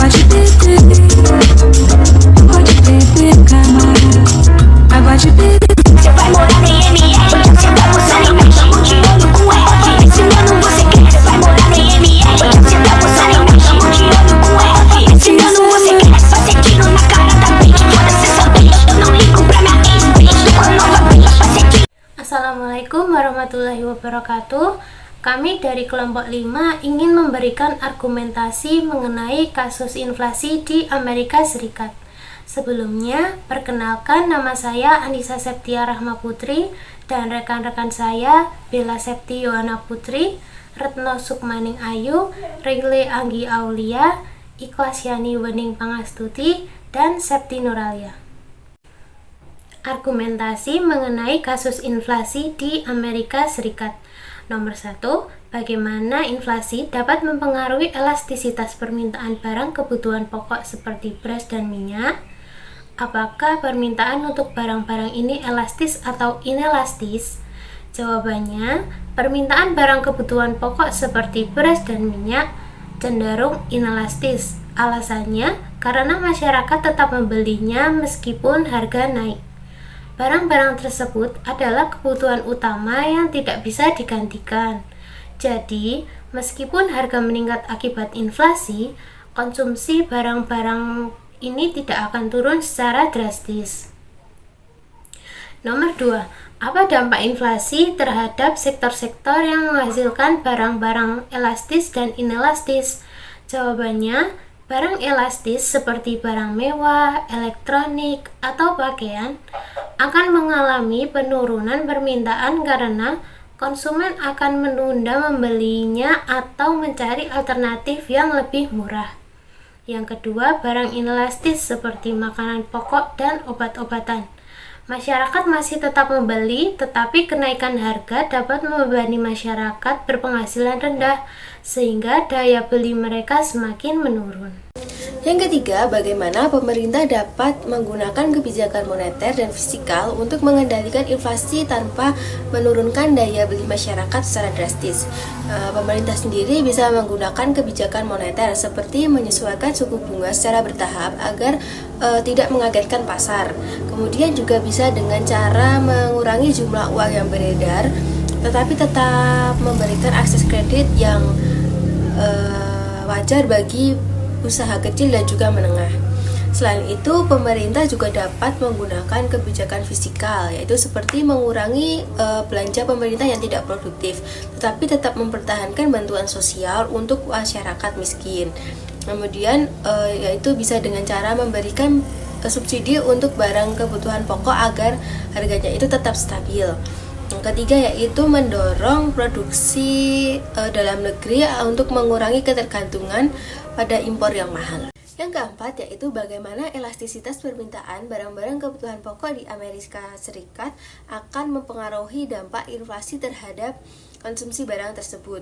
Pode beber, camarada. Pode beber. Você vai morar no IML, você tá postando em mexe, tamo de olho com F. Ensinando você quer, você vai morar no IML, você tá postando em mexe, tamo de olho com F. Ensinando você quer, só ser tiro na cara da bitch. Foda-se essa bitch, eu não ligo pra minha ex-bitch. Tô com a nova bitch, só ser tiro. Assalamualaikum warahmatullahi wabarakatuh. Kami dari kelompok 5 ingin memberikan argumentasi mengenai kasus inflasi di Amerika Serikat. Sebelumnya, perkenalkan nama saya Anissa Septia Rahma Putri dan rekan-rekan saya Bella Septi Yohana Putri, Retno Sukmaning Ayu, Regle Anggi Aulia, Ikhlas Yani Wening Pangastuti, dan Septi Nuralia. Argumentasi mengenai kasus inflasi di Amerika Serikat. Nomor 1, bagaimana inflasi dapat mempengaruhi elastisitas permintaan barang kebutuhan pokok seperti beras dan minyak? Apakah permintaan untuk barang-barang ini elastis atau inelastis? Jawabannya, permintaan barang kebutuhan pokok seperti beras dan minyak cenderung inelastis. Alasannya, karena masyarakat tetap membelinya meskipun harga naik. Barang-barang tersebut adalah kebutuhan utama yang tidak bisa digantikan. Jadi, meskipun harga meningkat akibat inflasi, konsumsi barang-barang ini tidak akan turun secara drastis. Nomor 2, apa dampak inflasi terhadap sektor-sektor yang menghasilkan barang-barang elastis dan inelastis? Jawabannya, barang elastis seperti barang mewah, elektronik, atau pakaian akan mengalami penurunan permintaan karena konsumen akan menunda membelinya atau mencari alternatif yang lebih murah. Yang kedua, barang inelastis seperti makanan pokok dan obat-obatan. Masyarakat masih tetap membeli, tetapi kenaikan harga dapat membebani masyarakat berpenghasilan rendah, sehingga daya beli mereka semakin menurun. Yang ketiga, bagaimana pemerintah dapat menggunakan kebijakan moneter dan fiskal untuk mengendalikan inflasi tanpa menurunkan daya beli masyarakat secara drastis. Pemerintah sendiri bisa menggunakan kebijakan moneter seperti menyesuaikan suku bunga secara bertahap agar tidak mengagetkan pasar. Kemudian juga bisa dengan cara mengurangi jumlah uang yang beredar, tetapi tetap memberikan akses kredit yang wajar bagi usaha kecil dan juga menengah. Selain itu, pemerintah juga dapat menggunakan kebijakan fiskal, yaitu seperti mengurangi belanja pemerintah yang tidak produktif, tetapi tetap mempertahankan bantuan sosial untuk masyarakat miskin. Kemudian, yaitu bisa dengan cara memberikan subsidi untuk barang kebutuhan pokok agar harganya itu tetap stabil. Yang ketiga yaitu mendorong produksi dalam negeri untuk mengurangi ketergantungan pada impor yang mahal. Yang keempat yaitu bagaimana elastisitas permintaan barang-barang kebutuhan pokok di Amerika Serikat akan mempengaruhi dampak inflasi terhadap konsumsi barang tersebut.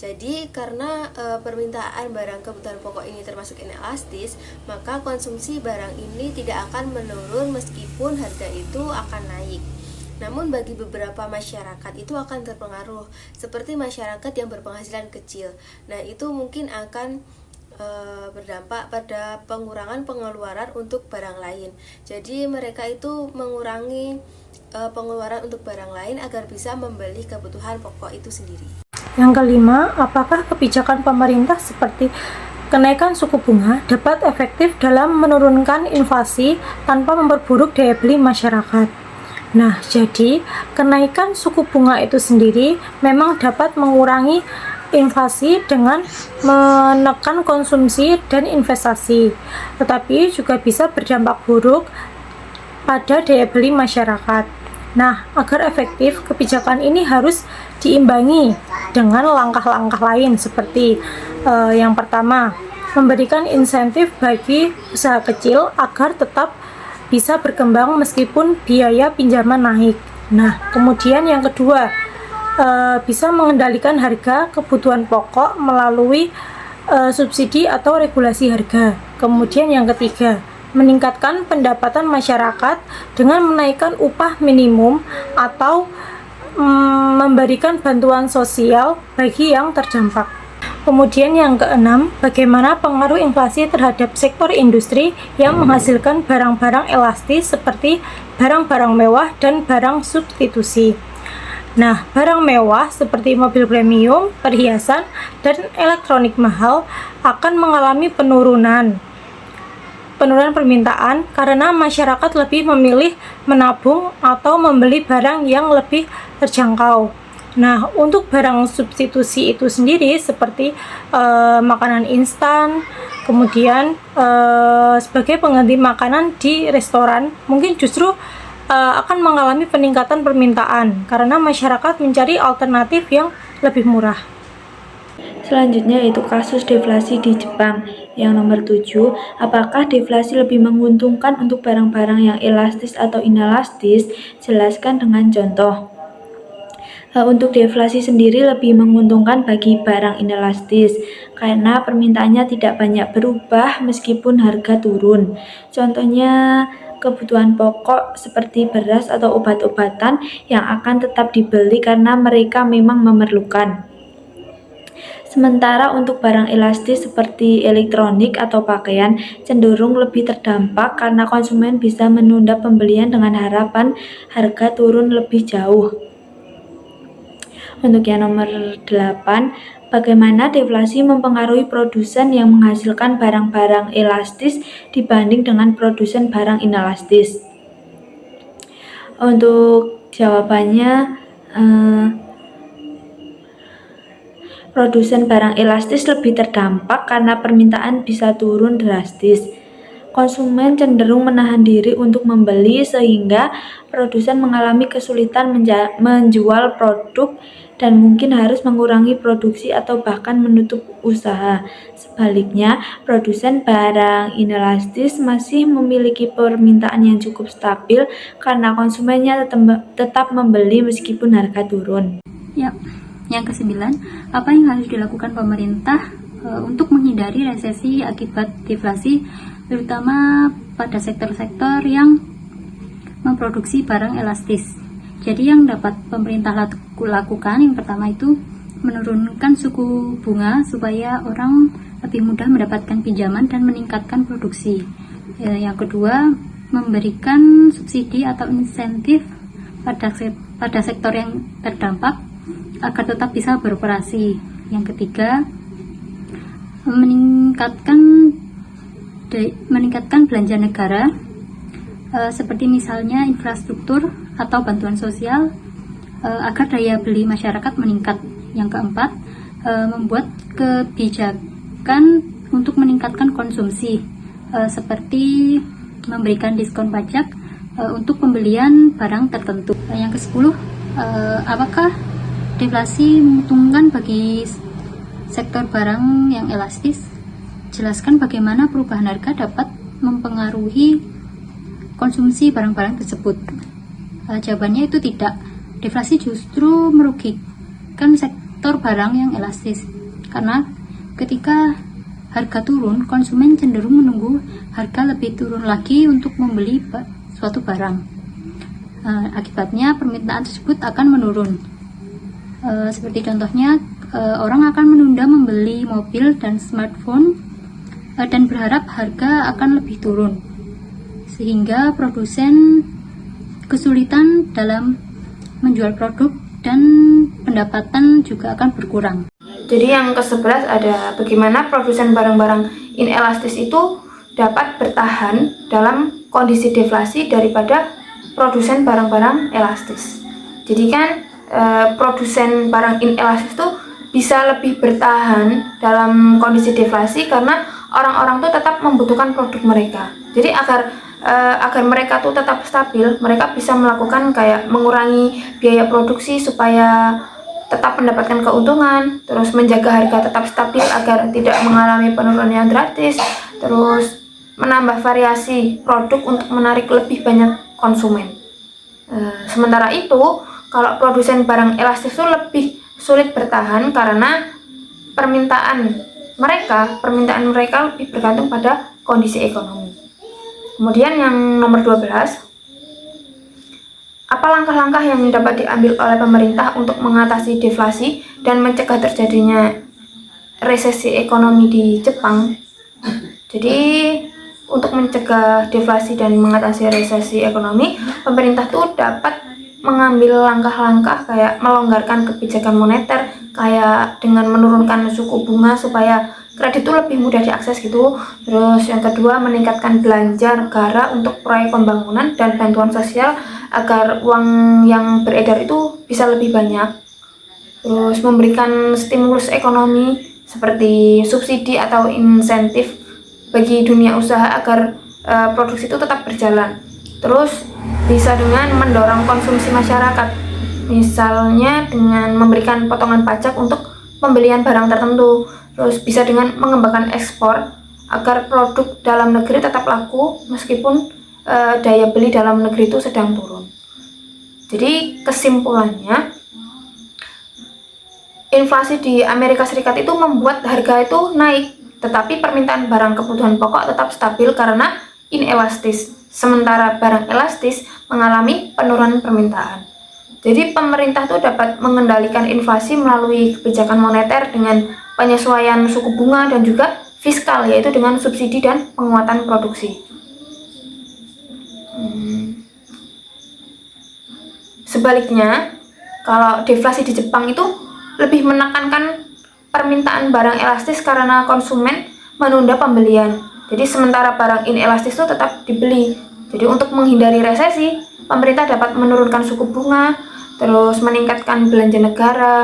Jadi karena permintaan barang kebutuhan pokok ini termasuk inelastis, maka konsumsi barang ini tidak akan menurun meskipun harga itu akan naik. Namun bagi beberapa masyarakat itu akan terpengaruh, seperti masyarakat yang berpenghasilan kecil. Nah, itu mungkin akan berdampak pada pengurangan pengeluaran untuk barang lain. Jadi mereka itu mengurangi pengeluaran untuk barang lain agar bisa membeli kebutuhan pokok itu sendiri. Yang kelima, apakah kebijakan pemerintah seperti kenaikan suku bunga dapat efektif dalam menurunkan inflasi tanpa memperburuk daya beli masyarakat? Nah, jadi kenaikan suku bunga itu sendiri memang dapat mengurangi inflasi dengan menekan konsumsi dan investasi, tetapi juga bisa berdampak buruk pada daya beli masyarakat. Nah, agar efektif, kebijakan ini harus diimbangi dengan langkah-langkah lain seperti yang pertama, memberikan insentif bagi usaha kecil agar tetap bisa berkembang meskipun biaya pinjaman naik. Nah, kemudian yang kedua, bisa mengendalikan harga kebutuhan pokok melalui subsidi atau regulasi harga. Kemudian yang ketiga, meningkatkan pendapatan masyarakat dengan menaikkan upah minimum atau memberikan bantuan sosial bagi yang terdampak. Kemudian yang keenam, bagaimana pengaruh inflasi terhadap sektor industri yang menghasilkan barang-barang elastis seperti barang-barang mewah dan barang substitusi. Nah, barang mewah seperti mobil premium, perhiasan, dan elektronik mahal akan mengalami penurunan permintaan karena masyarakat lebih memilih menabung atau membeli barang yang lebih terjangkau. Nah, untuk barang substitusi itu sendiri seperti makanan instan, kemudian sebagai pengganti makanan di restoran, mungkin justru akan mengalami peningkatan permintaan karena masyarakat mencari alternatif yang lebih murah. Selanjutnya yaitu kasus deflasi di Jepang. Yang nomor 7, apakah deflasi lebih menguntungkan untuk barang-barang yang elastis atau inelastis? Jelaskan dengan contoh. Untuk deflasi sendiri lebih menguntungkan bagi barang inelastis karena permintaannya tidak banyak berubah meskipun harga turun. Contohnya kebutuhan pokok seperti beras atau obat-obatan yang akan tetap dibeli karena mereka memang memerlukan. Sementara untuk barang elastis seperti elektronik atau pakaian cenderung lebih terdampak karena konsumen bisa menunda pembelian dengan harapan harga turun lebih jauh. Untuk yang nomor 8, bagaimana deflasi mempengaruhi produsen yang menghasilkan barang-barang elastis dibanding dengan produsen barang inelastis? Untuk jawabannya, produsen barang elastis lebih terdampak karena permintaan bisa turun drastis. Konsumen cenderung menahan diri untuk membeli sehingga produsen mengalami kesulitan menjual produk dan mungkin harus mengurangi produksi atau bahkan menutup usaha. Sebaliknya, produsen barang inelastis masih memiliki permintaan yang cukup stabil karena konsumennya tetap membeli meskipun harga turun. Ya, yang ke-9, apa yang harus dilakukan pemerintah untuk menghindari resesi akibat deflasi, terutama pada sektor-sektor yang memproduksi barang elastis. Jadi yang dapat pemerintah lakukan yang pertama itu menurunkan suku bunga supaya orang lebih mudah mendapatkan pinjaman dan meningkatkan produksi. Yang kedua, memberikan subsidi atau insentif pada sektor yang terdampak agar tetap bisa beroperasi. Yang ketiga, meningkatkan belanja negara seperti misalnya infrastruktur atau bantuan sosial agar daya beli masyarakat meningkat. Yang keempat, membuat kebijakan untuk meningkatkan konsumsi seperti memberikan diskon pajak untuk pembelian barang tertentu. Yang ke-10, apakah deflasi menguntungkan bagi sektor barang yang elastis? Jelaskan bagaimana perubahan harga dapat mempengaruhi konsumsi barang-barang tersebut. Jawabannya itu tidak. Deflasi justru merugikan sektor barang yang elastis karena ketika harga turun, konsumen cenderung menunggu harga lebih turun lagi untuk membeli suatu barang. Akibatnya permintaan tersebut akan menurun. Seperti contohnya, orang akan menunda membeli mobil dan smartphone dan berharap harga akan lebih turun, sehingga produsen kesulitan dalam menjual produk dan pendapatan juga akan berkurang. Jadi yang ke-11 ada bagaimana produsen barang-barang inelastis itu dapat bertahan dalam kondisi deflasi daripada produsen barang-barang elastis. Jadi kan produsen barang inelastis itu bisa lebih bertahan dalam kondisi deflasi karena orang-orang tuh tetap membutuhkan produk mereka. Jadi agar mereka tuh tetap stabil, mereka bisa melakukan kayak mengurangi biaya produksi supaya tetap mendapatkan keuntungan, terus menjaga harga tetap stabil agar tidak mengalami penurunan yang drastis, terus menambah variasi produk untuk menarik lebih banyak konsumen. Sementara itu, kalau produsen barang elastis itu lebih sulit bertahan karena permintaan mereka lebih bergantung pada kondisi ekonomi. Kemudian yang nomor 12, apa langkah-langkah yang dapat diambil oleh pemerintah untuk mengatasi deflasi dan mencegah terjadinya resesi ekonomi di Jepang. Jadi untuk mencegah deflasi dan mengatasi resesi ekonomi, pemerintah tuh dapat mengambil langkah-langkah kayak melonggarkan kebijakan moneter, kayak dengan menurunkan suku bunga supaya kredit itu lebih mudah diakses gitu. Terus yang kedua, meningkatkan belanja negara untuk proyek pembangunan dan bantuan sosial agar uang yang beredar itu bisa lebih banyak. Terus memberikan stimulus ekonomi seperti subsidi atau insentif bagi dunia usaha agar produksi itu tetap berjalan. Terus bisa dengan mendorong konsumsi masyarakat, misalnya dengan memberikan potongan pajak untuk pembelian barang tertentu. Terus bisa dengan mengembangkan ekspor agar produk dalam negeri tetap laku meskipun daya beli dalam negeri itu sedang turun. Jadi kesimpulannya, inflasi di Amerika Serikat itu membuat harga itu naik, tetapi permintaan barang kebutuhan pokok tetap stabil karena inelastis, sementara barang elastis mengalami penurunan permintaan. Jadi pemerintah tuh dapat mengendalikan inflasi melalui kebijakan moneter dengan penyesuaian suku bunga dan juga fiskal, yaitu dengan subsidi dan penguatan produksi. Sebaliknya, kalau deflasi di Jepang itu lebih menekankan permintaan barang elastis karena konsumen menunda pembelian. Jadi sementara barang inelastis itu tetap dibeli. Jadi untuk menghindari resesi, pemerintah dapat menurunkan suku bunga, terus meningkatkan belanja negara,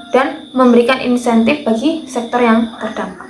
dan memberikan insentif bagi sektor yang terdampak.